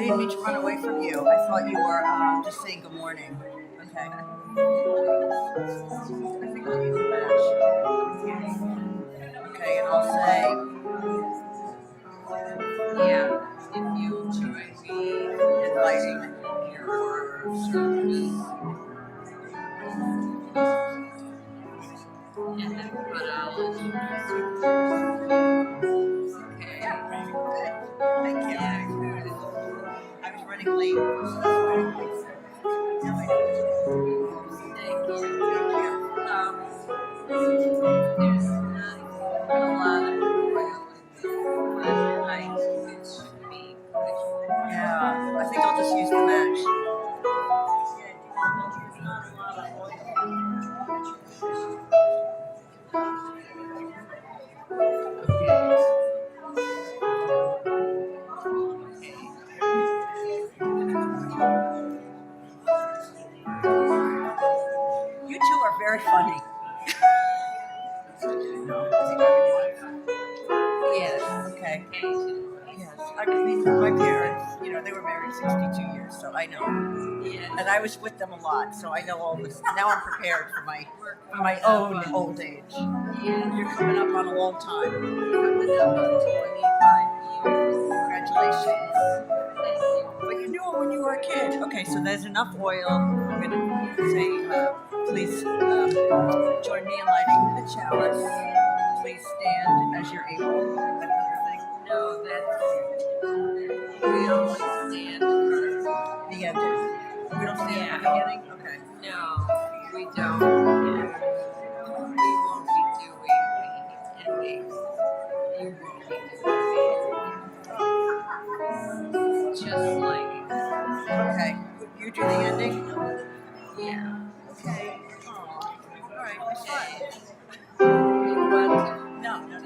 didn't mean to run away from you. I thought you were just saying good morning. Okay. I think I'll use the match. Okay, and I'll say, Yeah, if you join me inviting your service, and then put I'll introduce you first. Okay. Yeah, good. Thank you. Yeah, good. I was running late. So that's why I didn't. Now I know. Thank you. Thank you. There's not a lot of oil in this, but I think it should be good. Yeah, I think I'll just use the match. You two are very funny. Yes. Okay. Occasionally. Yes. I mean, my parents, they were married 62 years, so I know. Yes. And I was with them a lot, so I know all this. Now I'm prepared for my own old age. Yeah. You're coming up on a long time. Coming up on 25 years. Congratulations. Thank you. But you knew it when you were a kid. Okay, so there's enough oil. I'm going to say, please join me in lighting the chalice. Please stand as you're able. That kind of thing. No, that's we only stand for The ending. We don't stand at the beginning? Okay. no, we don't. We won't be doing the ending. You won't be doing the ending. Just like Okay. You do the ending? yeah. Okay. Oh. All right. It's fine. You want to No, I'm good.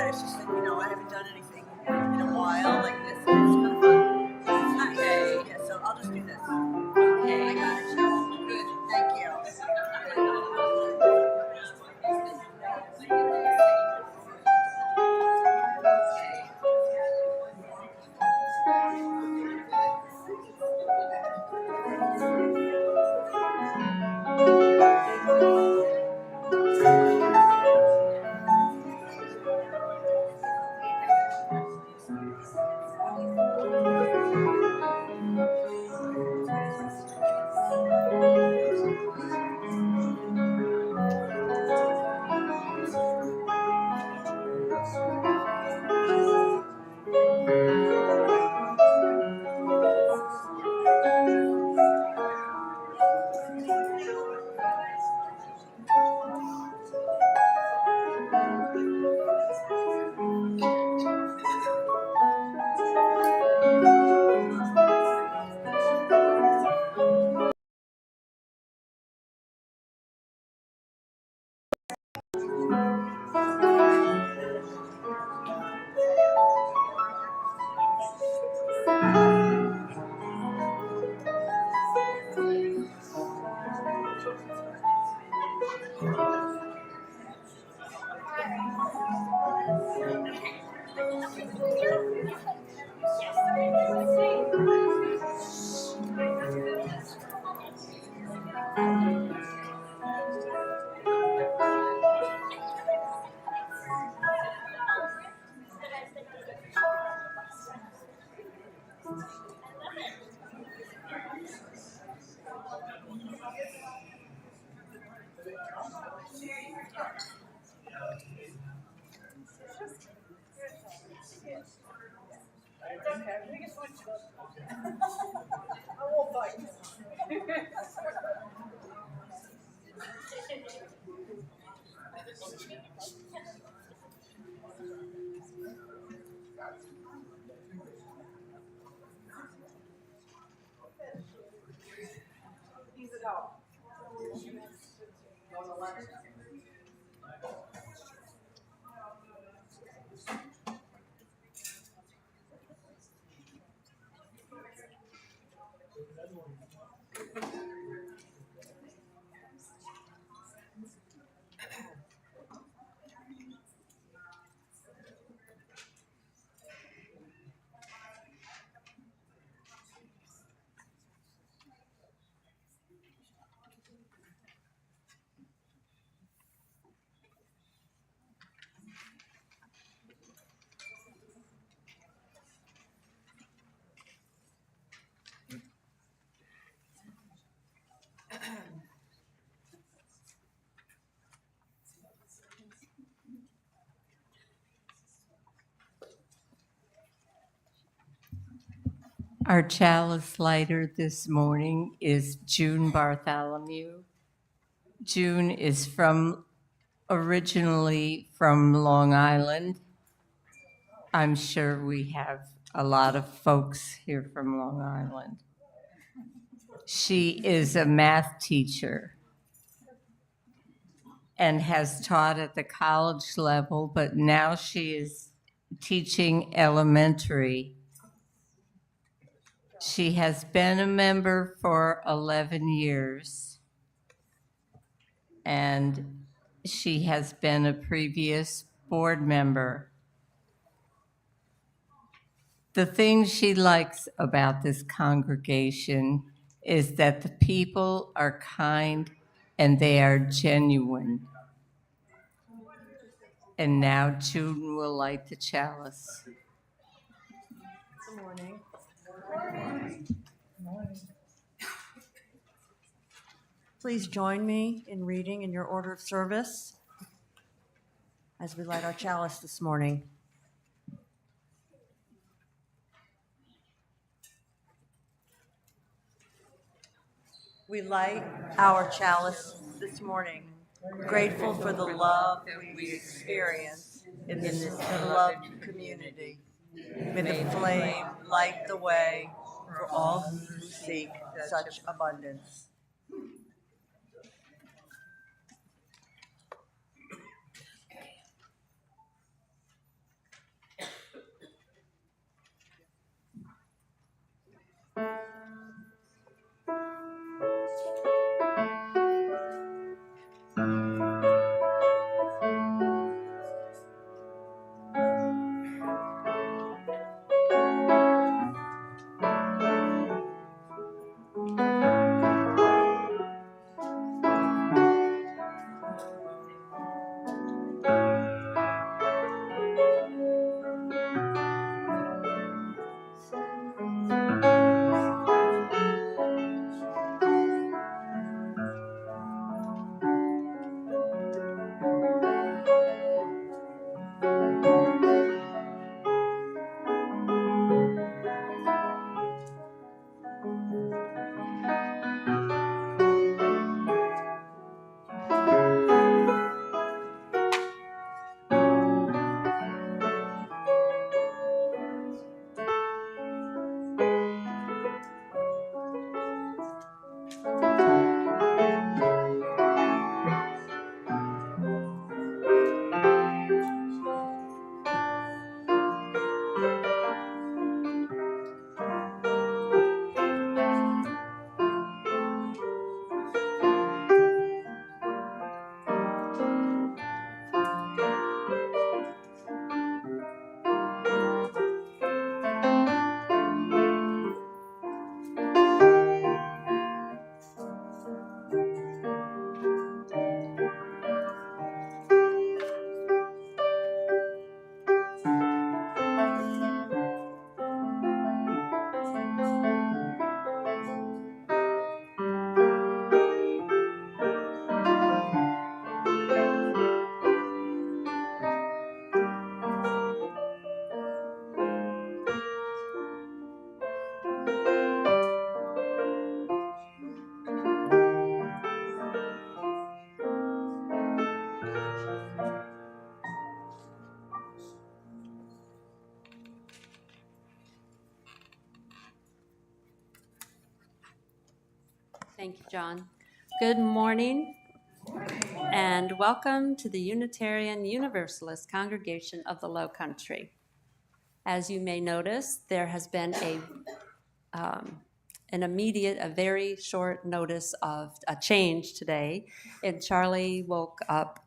It's just that, I haven't done anything in a while like this. And it's kind of fun. It's nice. Okay. Yeah, so I'll just do this. okay. I got it, Joe. Good. Thank you. Okay, we can switch. I won't fight. Ease it out. Go on the left. Our chalice lighter this morning is June Bartholomew. June is originally from Long Island. I'm sure we have a lot of folks here from Long Island. She is a math teacher and has taught at the college level, but now she is teaching elementary. She has been a member for 11 years, and she has been a previous board member. The thing she likes about this congregation is that the people are kind and they are genuine. And now June will light the chalice. Good morning. Please join me in reading in your order of service as we light our chalice this morning. We light our chalice this morning, grateful for the love we experience in this beloved community. May the flame light the way for all who seek such abundance. Thank you, John. Good morning, and welcome to the Unitarian Universalist Congregation of the Low Country. As you may notice, there has been a very short notice of a change today, and Charlie woke up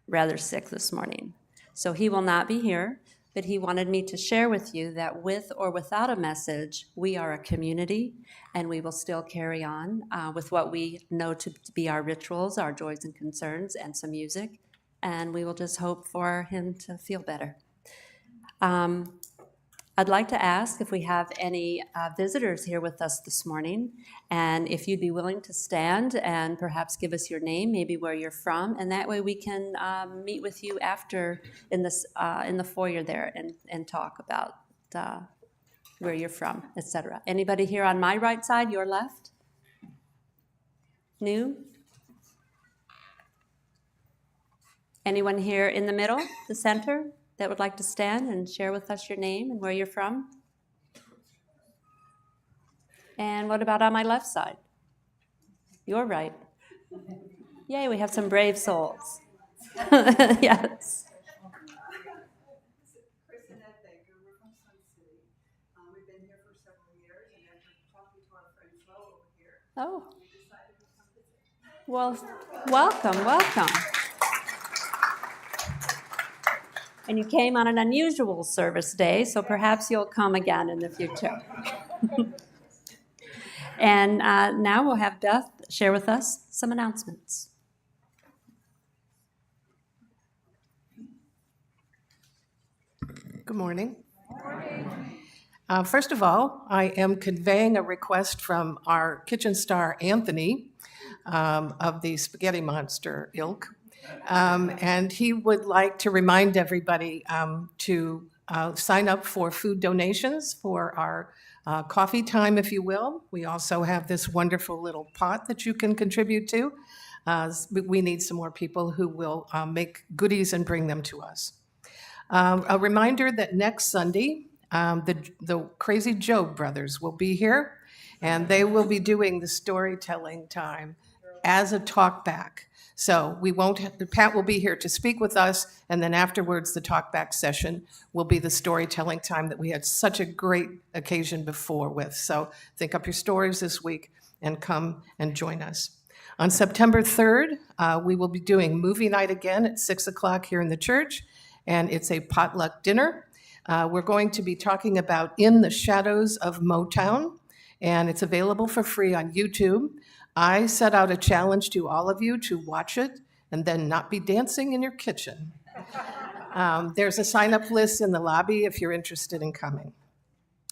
rather sick this morning. So he will not be here, but he wanted me to share with you that with or without a message, we are a community, and we will still carry on with what we know to be our rituals, our joys and concerns, and some music, and we will just hope for him to feel better. I'd like to ask if we have any visitors here with us this morning, and if you'd be willing to stand and perhaps give us your name, maybe where you're from, and that way we can meet with you after in the foyer there and talk about where you're from, etc. Anybody here on my right side, your left? New? Anyone here in the middle, the center, that would like to stand and share with us your name and where you're from? And what about on my left side? Your right. Yay, we have some brave souls. Yes. Chris and Ed Baker, we're from Sun City. We've been here for several years, and after talking to our friend Flo over here, Oh, we decided to come visit. well, welcome, welcome. And you came on an unusual service day, so perhaps you'll come again in the future. And now we'll have Beth share with us some announcements. Good morning. First of all, I am conveying a request from our kitchen star, Anthony, of the Spaghetti Monster ilk. And he would like to remind everybody to sign up for food donations for our coffee time, if you will. We also have this wonderful little pot that you can contribute to. We need some more people who will make goodies and bring them to us. A reminder that next Sunday, the Crazy Job Brothers will be here, and they will be doing the storytelling time as a talkback. So we won't, Pat will be here to speak with us, and then afterwards, the talkback session will be the storytelling time that we had such a great occasion before with. So think up your stories this week and come and join us. On September 3rd, we will be doing movie night again at 6 o'clock here in the church, and it's a potluck dinner. We're going to be talking about In the Shadows of Motown, and it's available for free on YouTube. I set out a challenge to all of you to watch it and then not be dancing in your kitchen. There's a sign-up list in the lobby if you're interested in coming.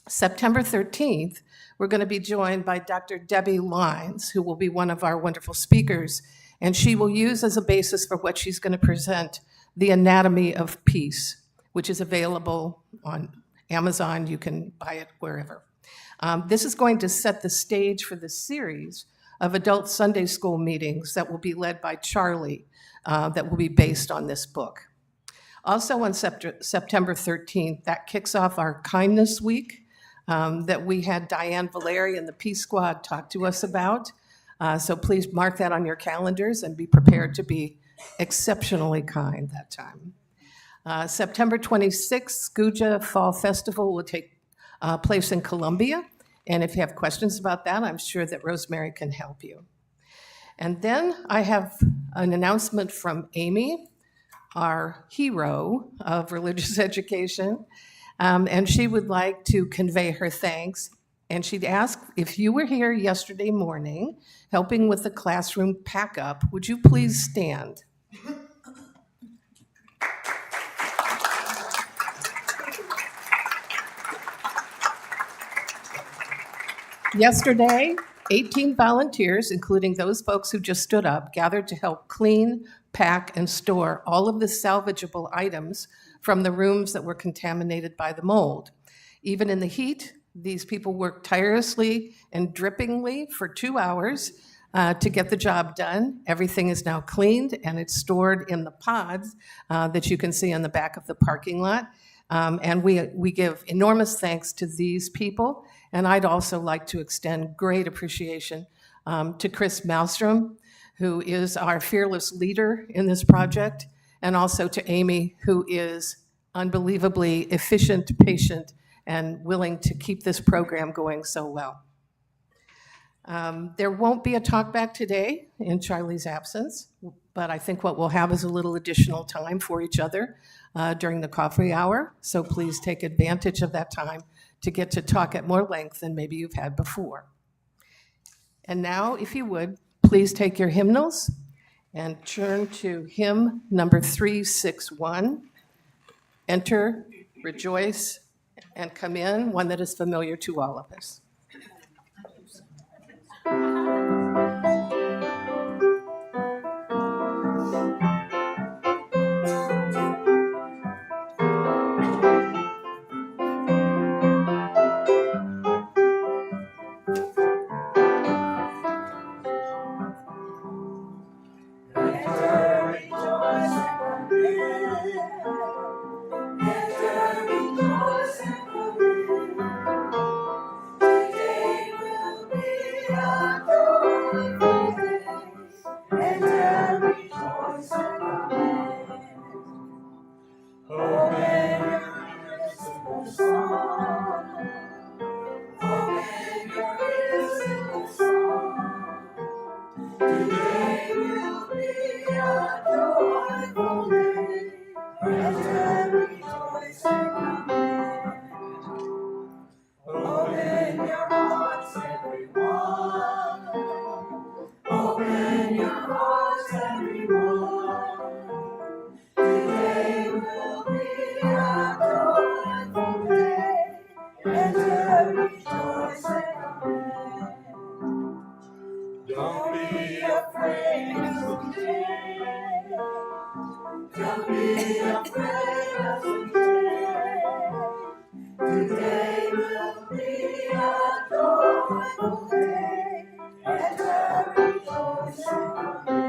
September 13th, we're going to be joined by Dr. Debbie Lines, who will be one of our wonderful speakers, and she will use as a basis for what she's going to present The Anatomy of Peace, which is available on Amazon. You can buy it wherever. This is going to set the stage for the series of adult Sunday school meetings that will be led by Charlie, that will be based on this book. Also on September 13th, that kicks off our Kindness Week that we had Diane Valeri and the Peace Squad talk to us about. So please mark that on your calendars and be prepared to be exceptionally kind that time. September 26th, Skuja Fall Festival will take place in Columbia. And if you have questions about that, I'm sure that Rosemary can help you. And then I have an announcement from Amy, our hero of religious education. And she would like to convey her thanks. And she'd ask, if you were here yesterday morning helping with the classroom pack up, would you please stand? Yesterday, 18 volunteers, including those folks who just stood up, gathered to help clean, pack, and store all of the salvageable items from the rooms that were contaminated by the mold. Even in the heat, these people worked tirelessly and drippingly for 2 hours to get the job done. Everything is now cleaned, and it's stored in the pods that you can see on the back of the parking lot. And we give enormous thanks to these people. And I'd also like to extend great appreciation to Chris Malmstrom, who is our fearless leader in this project, and also to Amy, who is unbelievably efficient, patient, and willing to keep this program going so well. There won't be a talkback today in Charlie's absence, but I think what we'll have is a little additional time for each other during the coffee hour. So please take advantage of that time to get to talk at more length than maybe you've had before. And now, if you would, please take your hymnals and turn to hymn number 361, Enter, Rejoice, and Come In, one that is familiar to all of us. Don't be afraid of today. Today will be a joyful day. Enter rejoicing in.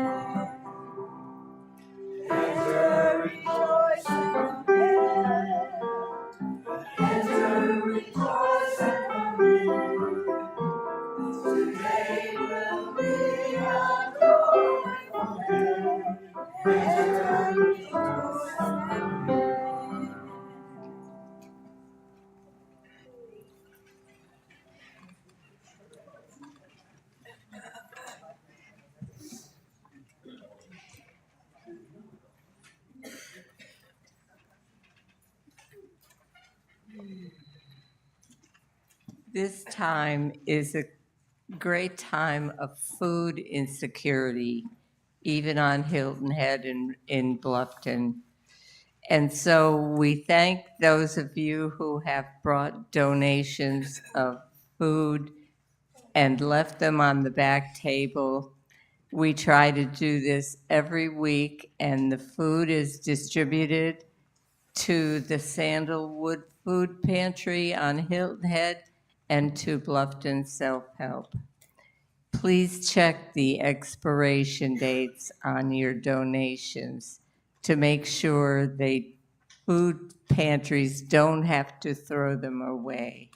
Enter rejoicing in. Enter rejoicing in. Today will be a joyful day. Enter rejoicing in. This time is a great time of food insecurity, even on Hilton Head and in Bluffton. And so we thank those of you who have brought donations of food and left them on the back table. We try to do this every week, and the food is distributed to the Sandalwood Food Pantry on Hilton Head and to Bluffton Self-Help. Please check the expiration dates on your donations to make sure food pantries don't have to throw them away.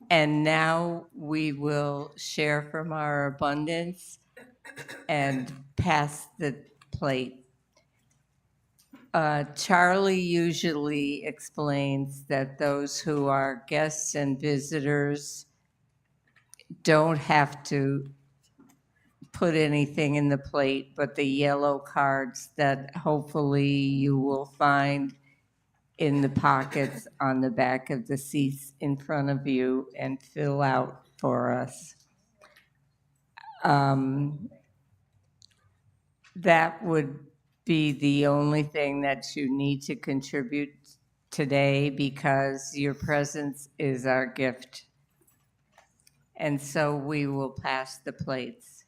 And now we will share from our abundance and pass the plate. Charlie usually explains that those who are guests and visitors don't have to put anything in the plate but the yellow cards that hopefully you will find in the pockets on the back of the seats in front of you and fill out for us. That would be the only thing that you need to contribute today because your presence is our gift. And so we will pass the plates.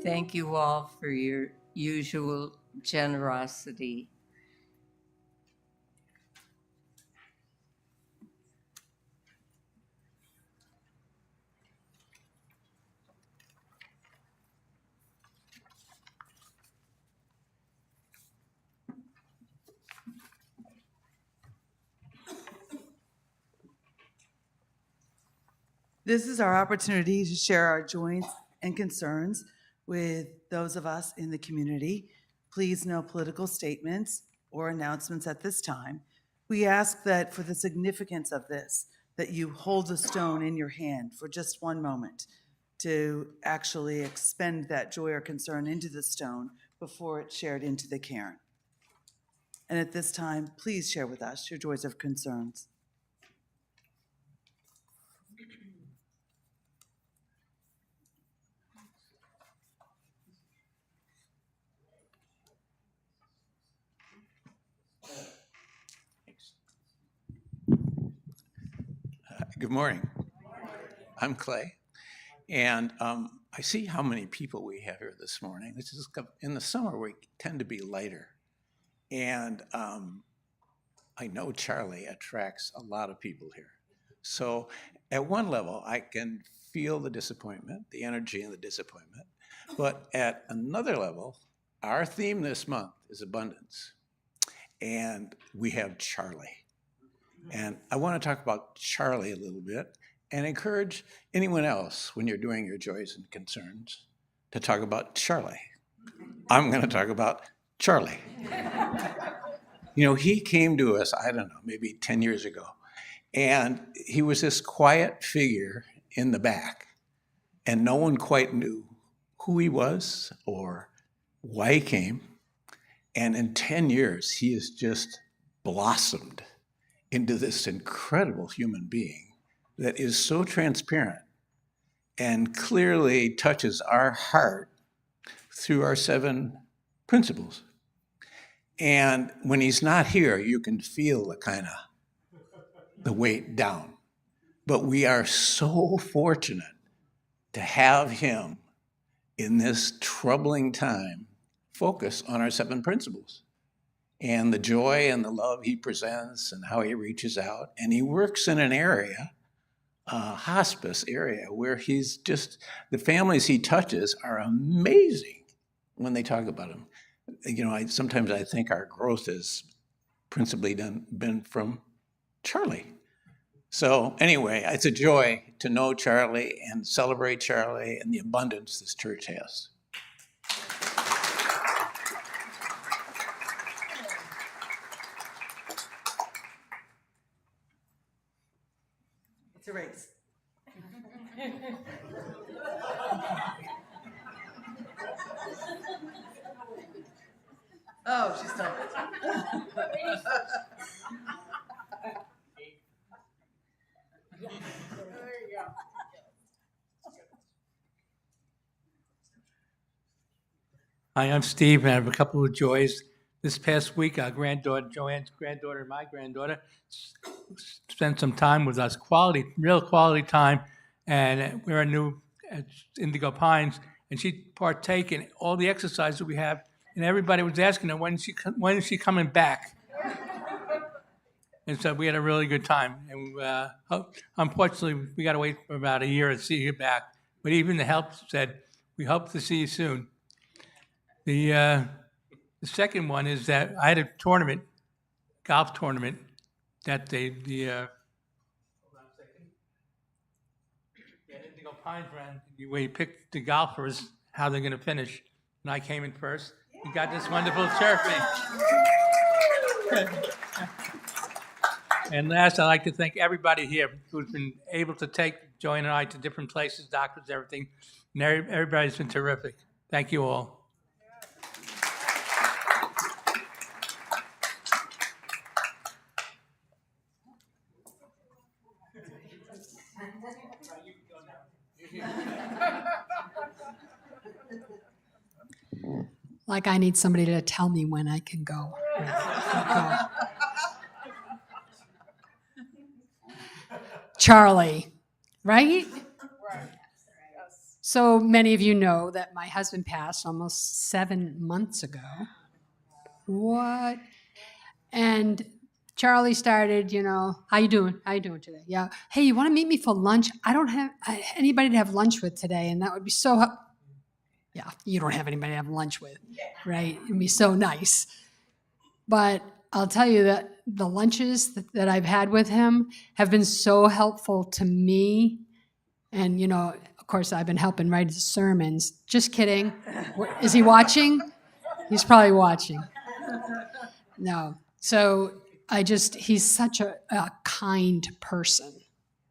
Thank you all for your usual generosity. This is our opportunity to share our joys and concerns with those of us in the community. Please, no political statements or announcements at this time. We ask that for the significance of this, that you hold a stone in your hand for just one moment. to actually expend that joy or concern into the stone before it's shared into the cairn. And at this time, please share with us your joys or concerns. Good morning. I'm Clay, and I see how many people we have here this morning. This is in the summer we tend to be lighter, and I know Charlie attracts a lot of people here. So at one level, I can feel the disappointment, the energy and the disappointment, but at another level, our theme this month is abundance, and we have Charlie. And I want to talk about Charlie a little bit and encourage anyone else when you're doing your joys and concerns to talk about Charlie. I'm going to talk about Charlie. You know, he came to us, I don't know, maybe 10 years ago, and he was this quiet figure in the back, and no one quite knew who he was or why he came. And in 10 years, he has just blossomed into this incredible human being that is so transparent and clearly touches our heart through our 7 principles. And when he's not here, you can feel the weight down. But we are so fortunate to have him in this troubling time focus on our 7 principles and the joy and the love he presents and how he reaches out. And he works in an area, hospice area, where he's just, the families he touches are amazing when they talk about him. You know, sometimes I think our growth has principally been from Charlie. So anyway, it's a joy to know Charlie and celebrate Charlie and the abundance this church has. It's a race. Oh, she's done it. Hi, I'm Steve, and I have a couple of joys. This past week, our granddaughter, Joanne's granddaughter, and my granddaughter spent some time with us, real quality time, and we're new at Indigo Pines, and she partake in all the exercises we have, and everybody was asking her, when is she coming back? And so we had a really good time, and unfortunately, we got to wait for about a year to see her back, but even the health said, we hope to see you soon. The second one is that I had a golf tournament, that Indigo Pines ran, where you picked the golfers, how they're going to finish. And I came in first. We got this wonderful trophy. And last, I'd like to thank everybody here who's been able to take Joanne and I to different places, doctors, everything. And everybody's been terrific. Thank you all. Like I need somebody to tell me when I can go. Charlie, right? So many of you know that my husband passed almost 7 months ago. What? And Charlie started, how you doing? How you doing today? Yeah. Hey, you want to meet me for lunch? I don't have anybody to have lunch with today, and that would be so. Yeah, you don't have anybody to have lunch with, right? It'd be so nice. But I'll tell you that the lunches that I've had with him have been so helpful to me. And, of course, I've been helping write his sermons. Just kidding. Is he watching? He's probably watching. No. So he's such a kind person.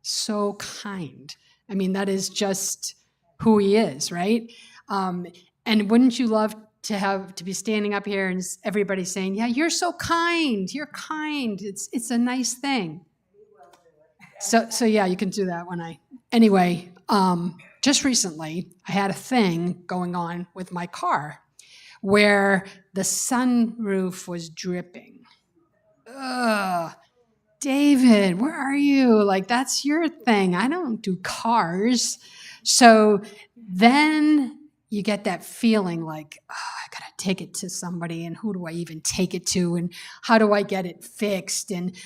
So kind. I mean, that is just who he is, right? And wouldn't you love to be standing up here and everybody saying, yeah, you're so kind, you're kind. It's a nice thing. So yeah, you can do that anyway, just recently I had a thing going on with my car where the sunroof was dripping. Ugh, David, where are you? Like, that's your thing. I don't do cars. So then you get that feeling like, oh, I gotta take it to somebody, and who do I even take it to, and how do I get it fixed? And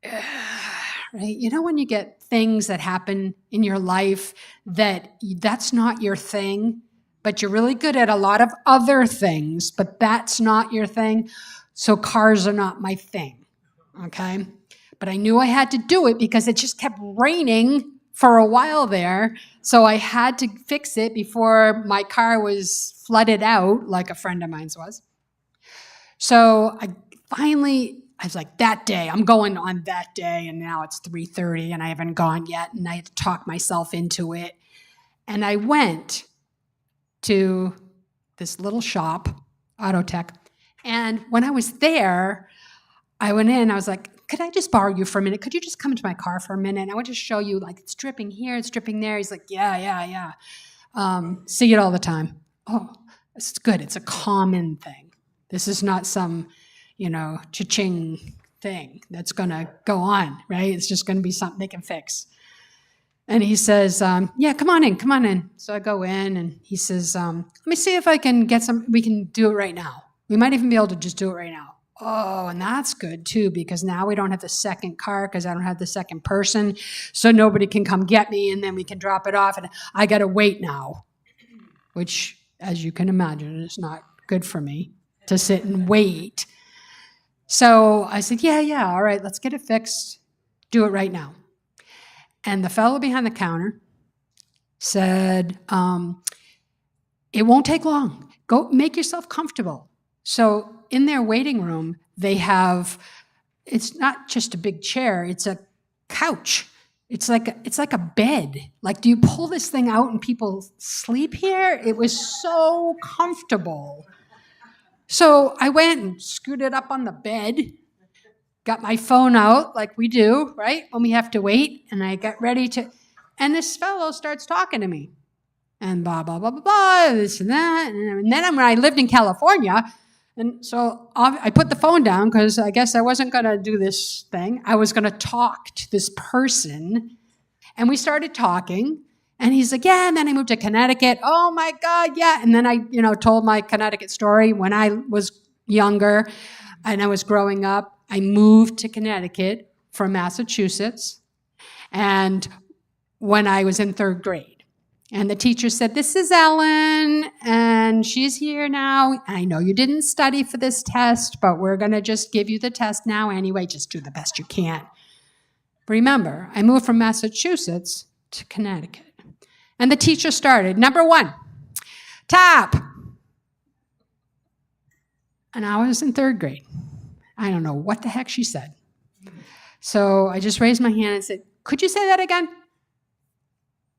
right, you know, when you get things that happen in your life that's not your thing, but you're really good at a lot of other things, but that's not your thing. So cars are not my thing, okay? But I knew I had to do it because it just kept raining for a while there. So I had to fix it before my car was flooded out, like a friend of mine's was. So I was like, that day, I'm going on that day, and now it's 3:30 and I haven't gone yet, and I had to talk myself into it. And I went to this little shop, Auto Tech, and when I was there, I went in, I was like, could I just borrow you for a minute? Could you just come into my car for a minute? I want to show you, like, it's dripping here, it's dripping there. He's like, yeah. See it all the time. Oh, it's good. It's a common thing. This is not some, cha-ching thing that's going to go on, right? It's just going to be something they can fix. And he says, yeah, come on in. So I go in, and he says, let me see if I can we can do it right now. We might even be able to just do it right now. Oh, and that's good too, because now we don't have the second car because I don't have the second person. So nobody can come get me, and then we can drop it off, and I got to wait now, which, as you can imagine, is not good for me to sit and wait. So I said, yeah, all right, let's get it fixed. Do it right now. And the fellow behind the counter said, it won't take long. Go make yourself comfortable. So in their waiting room, they have, it's not just a big chair, it's a couch. It's like a bed. Like, do you pull this thing out and people sleep here? It was so comfortable. So I went and scooted up on the bed, got my phone out like we do, right, when we have to wait, and I got ready and this fellow starts talking to me. And blah, blah, blah, blah, blah, this and that. And then when I lived in California, and so I put the phone down because I guess I wasn't going to do this thing. I was going to talk to this person. And we started talking. And he's like, yeah, and then I moved to Connecticut. Oh, my God, yeah. And then I, told my Connecticut story. When I was younger and I was growing up, I moved to Connecticut from Massachusetts. And when I was in 3rd grade. And the teacher said, this is Ellen, and she's here now. I know you didn't study for this test, but we're going to just give you the test now anyway. Just do the best you can. Remember, I moved from Massachusetts to Connecticut. And the teacher started, number 1, tap. And I was in 3rd grade. I don't know what the heck she said. So I just raised my hand and said, could you say that again?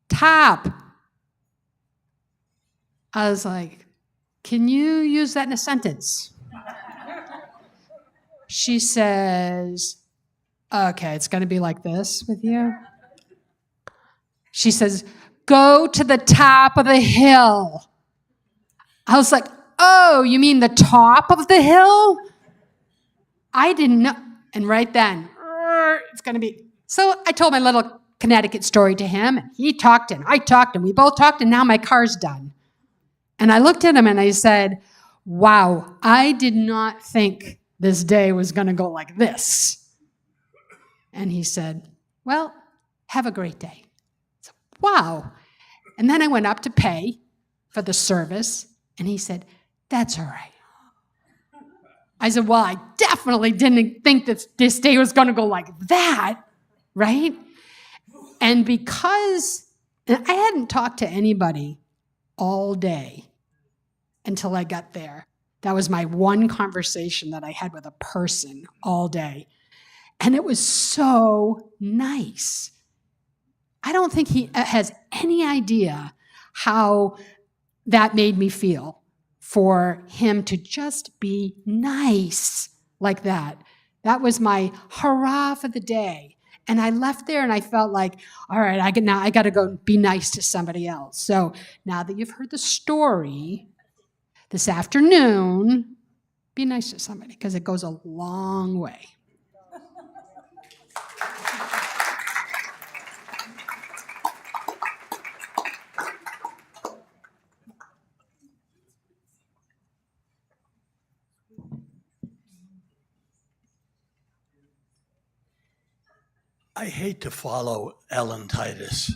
Tap. I was like, can you use that in a sentence? She says, okay, it's going to be like this with you. She says, go to the top of the hill. I was like, oh, you mean the top of the hill? I didn't know. And right then, it's going to be. So I told my little Connecticut story to him, and he talked, and I talked, and we both talked, and now my car's done. And I looked at him and I said, wow, I did not think this day was going to go like this. And he said, well, have a great day. I said, wow. And then I went up to pay for the service, and he said, that's all right. I said, well, I definitely didn't think that this day was going to go like that, right? And because I hadn't talked to anybody all day until I got there. That was my one conversation that I had with a person all day. And it was so nice. I don't think he has any idea how that made me feel for him to just be nice like that. That was my hurrah for the day. And I left there and I felt like, all right, I got to go be nice to somebody else. So now that you've heard the story this afternoon, be nice to somebody because it goes a long way. I hate to follow Ellen Titus.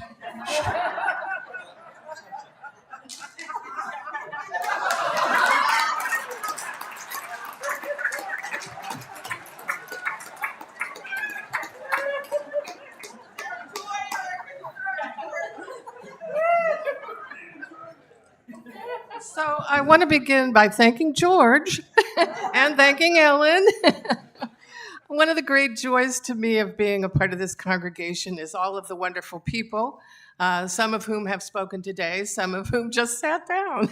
So I want to begin by thanking George and thanking Ellen. One of the great joys to me of being a part of this congregation is all of the wonderful people, some of whom have spoken today, some of whom just sat down.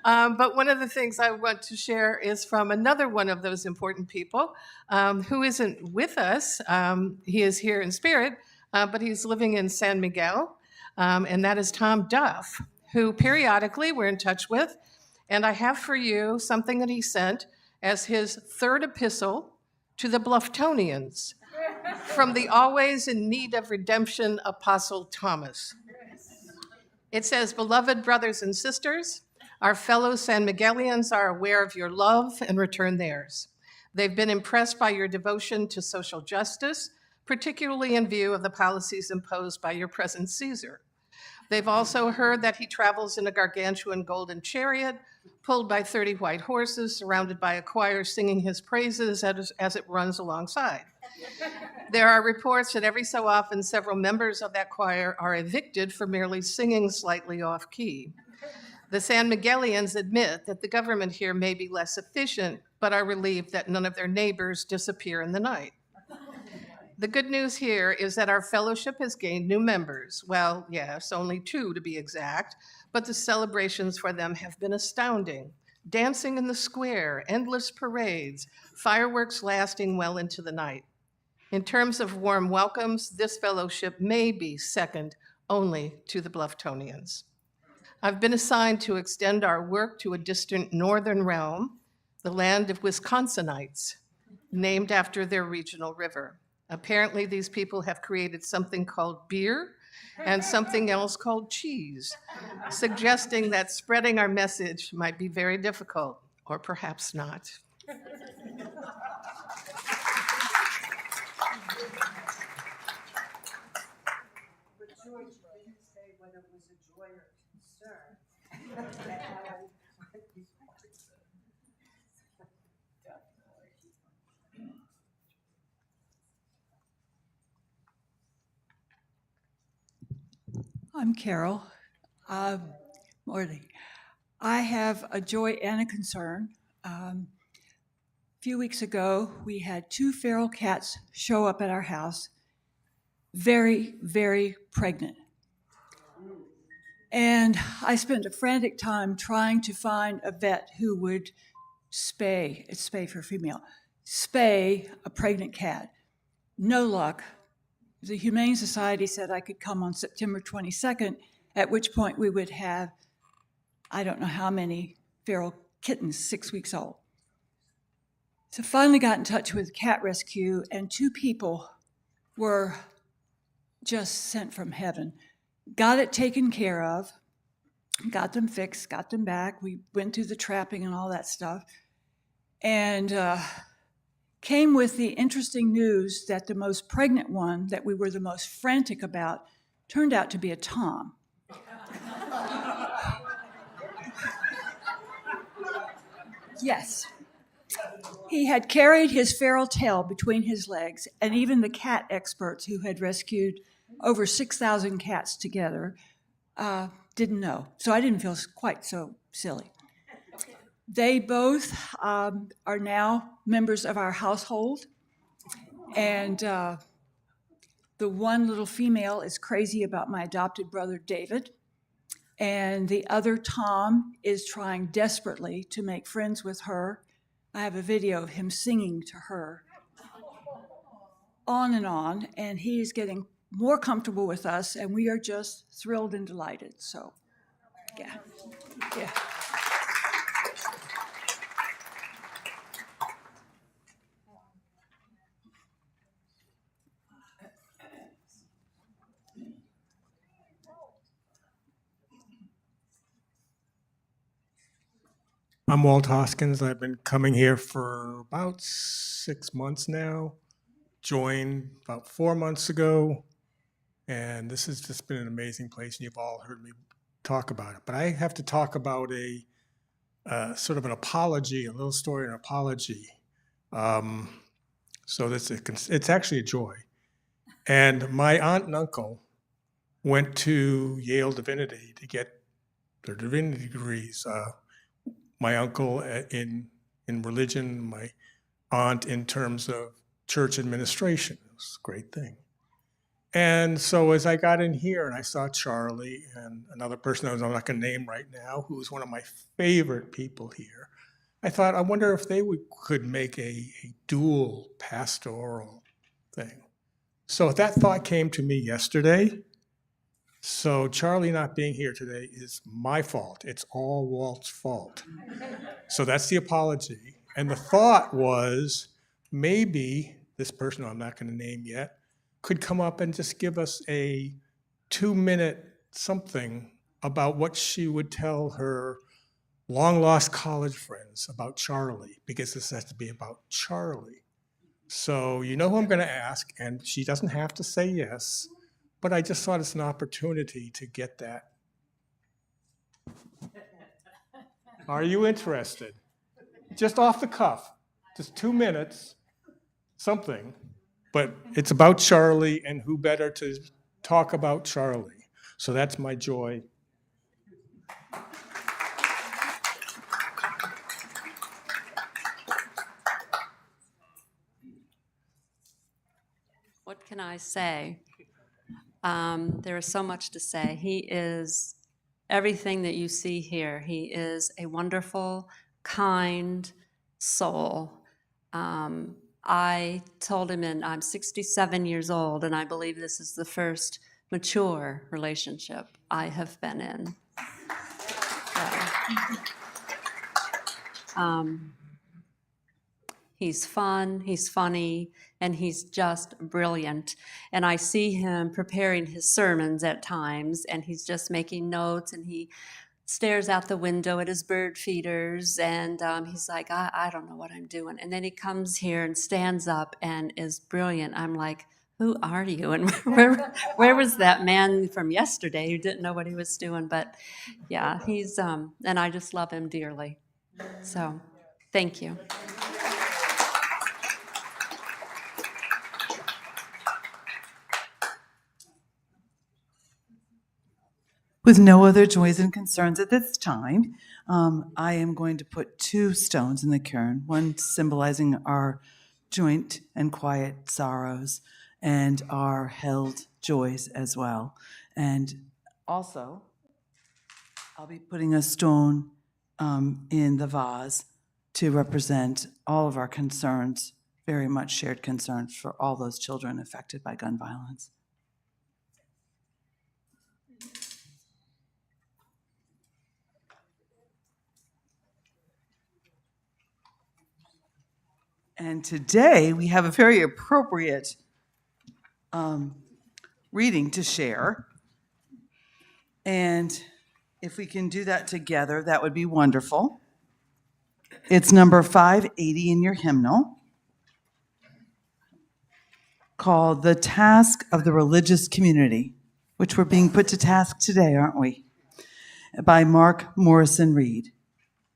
But one of the things I want to share is from another one of those important people who isn't with us. He is here in spirit, but he's living in San Miguel, and that is Tom Duff, who periodically we're in touch with. And I have for you something that he sent as his third epistle to the Bluftonians from the always in need of redemption Apostle Thomas. It says, "Beloved brothers and sisters, our fellow San Miguelians are aware of your love and return theirs. They've been impressed by your devotion to social justice, particularly in view of the policies imposed by your present Caesar. They've also heard that he travels in a gargantuan golden chariot, pulled by 30 white horses, surrounded by a choir singing his praises as it runs alongside. There are reports that every so often several members of that choir are evicted for merely singing slightly off key. The San Miguelians admit that the government here may be less efficient, but are relieved that none of their neighbors disappear in the night. The good news here is that our fellowship has gained new members. Well, yes, only 2 to be exact, but the celebrations for them have been astounding. Dancing in the square, endless parades, fireworks lasting well into the night. In terms of warm welcomes, this fellowship may be second only to the Bluftonians. I've been assigned to extend our work to a distant northern realm, the land of Wisconsinites, named after their regional river. Apparently, these people have created something called beer and something else called cheese, suggesting that spreading our message might be very difficult, or perhaps not. But George didn't say whether it was a joy or concern. I'm Carol. Morning. I have a joy and a concern. A few weeks ago, we had 2 feral cats show up at our house, very, very pregnant. And I spent a frantic time trying to find a vet who would spay, it's spay for female, spay a pregnant cat. No luck. The Humane Society said I could come on September 22nd, at which point we would have, I don't know how many feral kittens, 6 weeks old. So finally got in touch with Cat Rescue, and 2 people were just sent from heaven. Got it taken care of, got them fixed, got them back. We went through the trapping and all that stuff, and came with the interesting news that the most pregnant one that we were the most frantic about turned out to be a Tom. Yes. He had carried his feral tail between his legs, and even the cat experts who had rescued over 6,000 cats together didn't know. So I didn't feel quite so silly. They both are now members of our household, and the one little female is crazy about my adopted brother, David, and the other Tom is trying desperately to make friends with her. I have a video of him singing to her on, and he's getting more comfortable with us, and we are just thrilled and delighted. So, yeah. I'm Walt Hoskins. I've been coming here for about 6 months now. Joined about 4 months ago. And this has just been an amazing place, and you've all heard me talk about it. But I have to talk about a sort of an apology, a little story, an apology. So it's actually a joy. And my aunt and uncle went to Yale Divinity to get their divinity degrees. My uncle in religion, my aunt in terms of church administration. It was a great thing. And so as I got in here and I saw Charlie and another person I'm not going to name right now, who is one of my favorite people here, I thought, I wonder if they could make a dual pastoral thing. So that thought came to me yesterday. So Charlie not being here today is my fault. It's all Walt's fault. So that's the apology. And the thought was maybe this person I'm not going to name yet could come up and just give us a 2-minute something about what she would tell her long-lost college friends about Charlie, because this has to be about Charlie. So you know who I'm going to ask, and she doesn't have to say yes. But I just thought it's an opportunity to get that. Are you interested? Just off the cuff, just 2 minutes, something. But it's about Charlie, and who better to talk about Charlie? So that's my joy. What can I say? There is so much to say. He is everything that you see here. He is a wonderful, kind soul. I told him, and I'm 67 years old, and I believe this is the first mature relationship I have been in. He's fun, he's funny, and he's just brilliant. And I see him preparing his sermons at times, and he's just making notes, and he stares out the window at his bird feeders, and he's like, I don't know what I'm doing. And then he comes here and stands up and is brilliant. I'm like, who are you? And where was that man from yesterday who didn't know what he was doing? But yeah, he's, and I just love him dearly. So thank you. With no other joys and concerns at this time, I am going to put 2 stones in the cairn, one symbolizing our joint and quiet sorrows and our held joys as well. And also, I'll be putting a stone in the vase to represent all of our concerns, very much shared concerns for all those children affected by gun violence. And today we have a very appropriate reading to share. And if we can do that together, that would be wonderful. It's number 580 in your hymnal, called The Task of the Religious Community, which we're being put to task today, aren't we? By Mark Morrison Reed.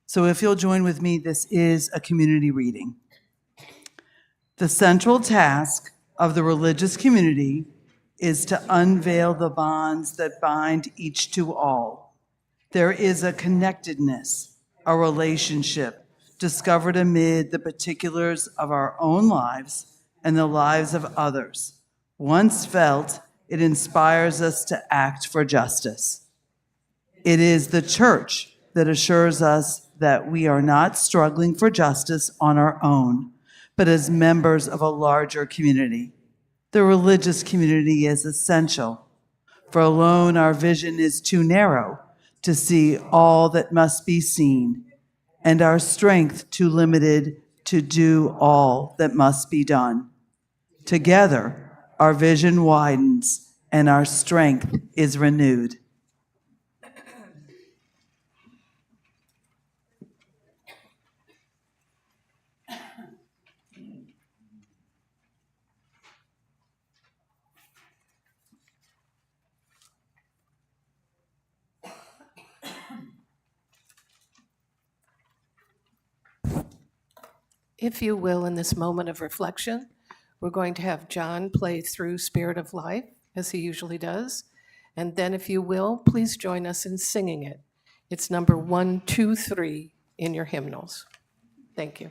So if you'll join with me, this is a community reading. The central task of the religious community is to unveil the bonds that bind each to all. There is a connectedness, a relationship discovered amid the particulars of our own lives and the lives of others. Once felt, it inspires us to act for justice. It is the church that assures us that we are not struggling for justice on our own, but as members of a larger community. The religious community is essential, for alone our vision is too narrow to see all that must be seen, and our strength too limited to do all that must be done. Together, our vision widens and our strength is renewed. If you will, in this moment of reflection, we're going to have John play through Spirit of Life, as he usually does. And then, if you will, please join us in singing it. It's number 123 in your hymnals. Thank you.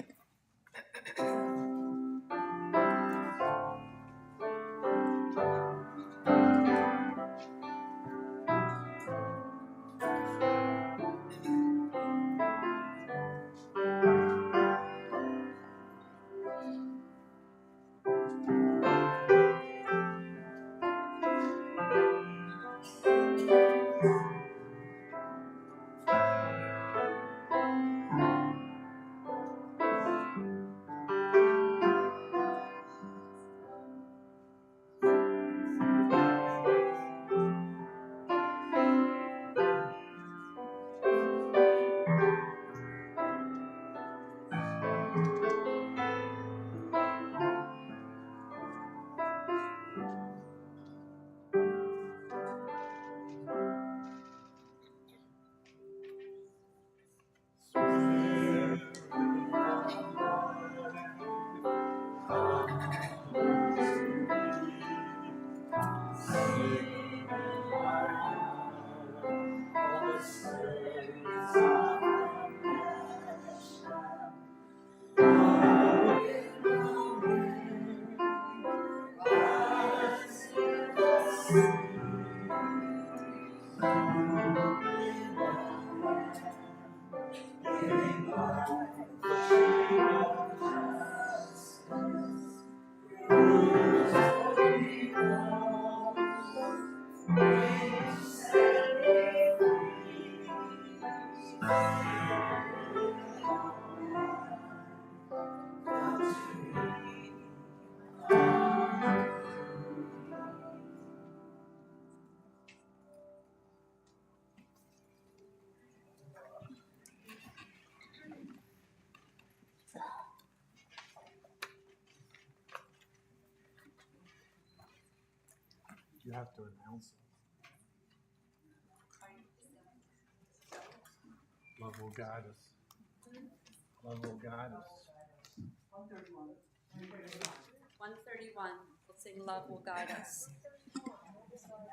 You have to announce it. Love will guide us. Love will guide us. 131. We'll sing Love Will Guide Us.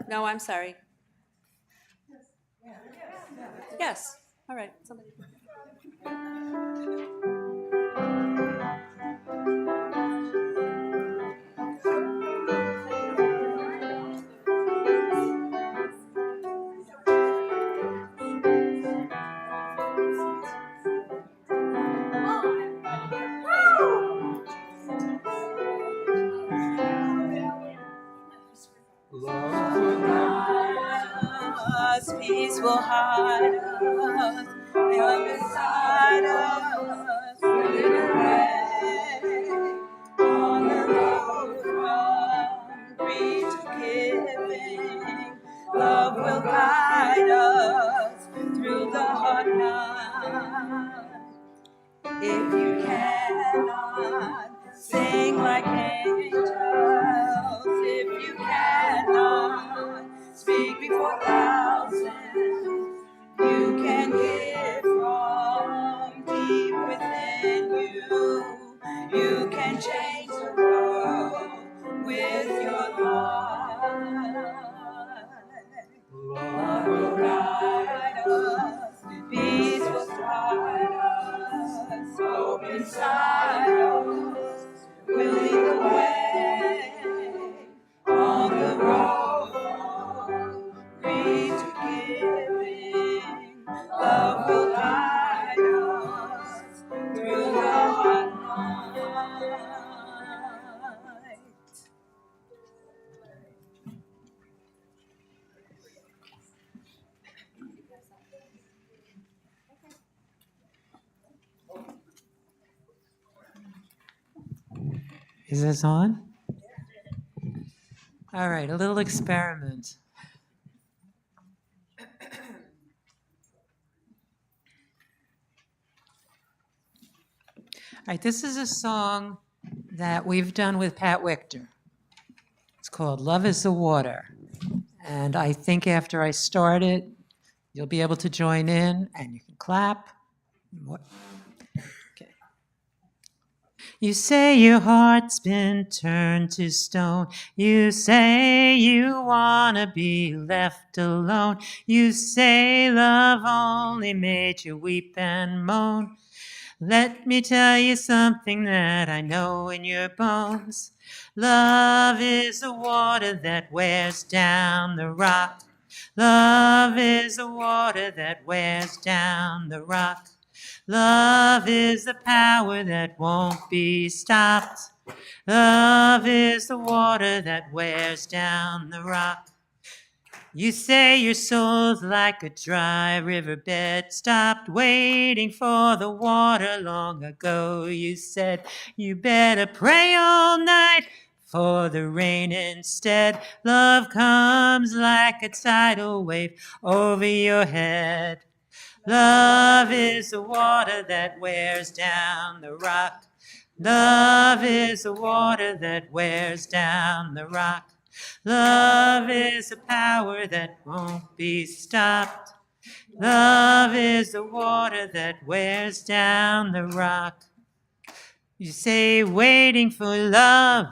No, I'm sorry. Yes. All right. Somebody. Peace will hide us, love inside us, lead the way on the road from free to giving. Love will guide us through the hot night. If you cannot sing like angels, if you cannot speak before thousands, you can give from deep within you. You can change the world with your life. Love will guide us, peace will guide us, hope inside us will lead the way on the road free to giving. Is this on? All right, a little experiment. All right, this is a song that we've done with Pat Wichter. It's called Love is the Water. And I think after I start it, you'll be able to join in and you can clap. Okay. You say your heart's been turned to stone. You say you wanna be left alone. You say love only made you weep and moan. Let me tell you something that I know in your bones. Love is the water that wears down the rock. Love is the water that wears down the rock. Love is the power that won't be stopped. Love is the water that wears down the rock. You say your soul's like a dry riverbed, stopped waiting for the water long ago. You said you better pray all night for the rain instead. Love comes like a tidal wave over your head. Love is the water that wears down the rock. Love is the water that wears down the rock. Love is a power that won't be stopped. Love is the water that wears down the rock. You say waiting for love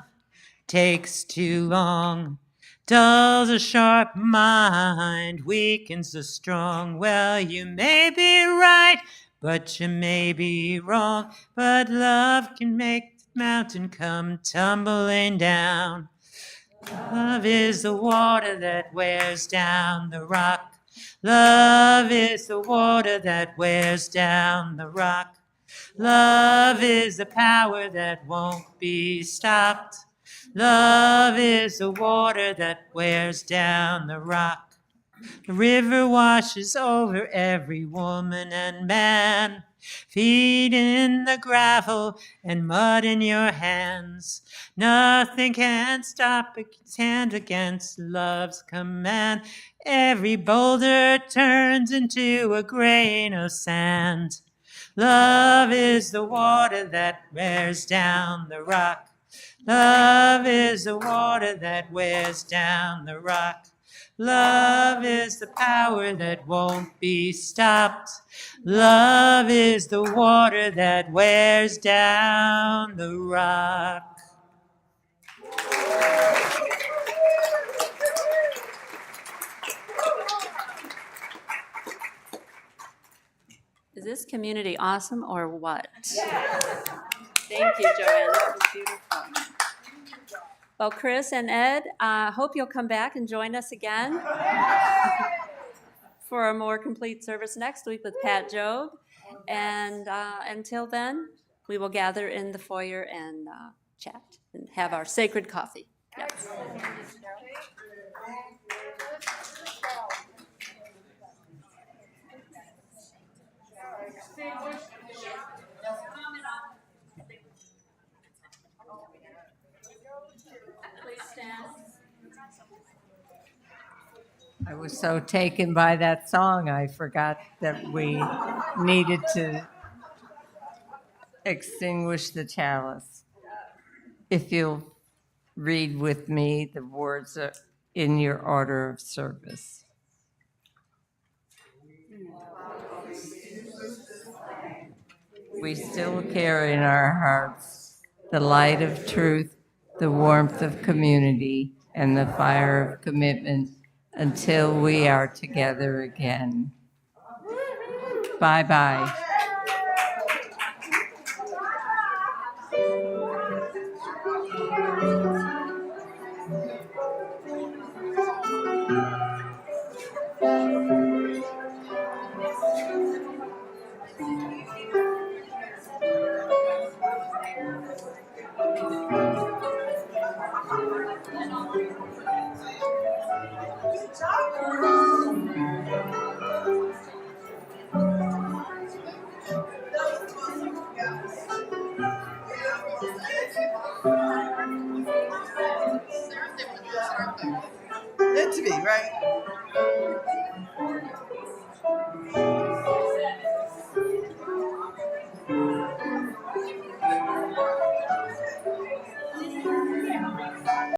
takes too long, dulls a sharp mind, weakens the strong. Well, you may be right, but you may be wrong. But love can make the mountain come tumbling down. Love is the water that wears down the rock. Love is the water that wears down the rock. Love is the power that won't be stopped. Love is the water that wears down the rock. The river washes over every woman and man, feet in the gravel and mud in your hands. Nothing can stop it, stand against love's command. Every boulder turns into a grain of sand. Love is the water that wears down the rock. Love is the water that wears down the rock. Love is the power that won't be stopped. Love is the water that wears down the rock. Is this community awesome or what? Thank you, Joanne. That was beautiful. Well, Chris and Ed, hope you'll come back and join us again for a more complete service next week with Pat Job. And until then, we will gather in the foyer and chat and have our sacred coffee. Yes. I was so taken by that song, I forgot that we needed to extinguish the chalice. If you'll read with me the words in your order of service. We still carry in our hearts the light of truth, the warmth of community, and the fire of commitment until we are together again. Bye-bye. Meant to be, right?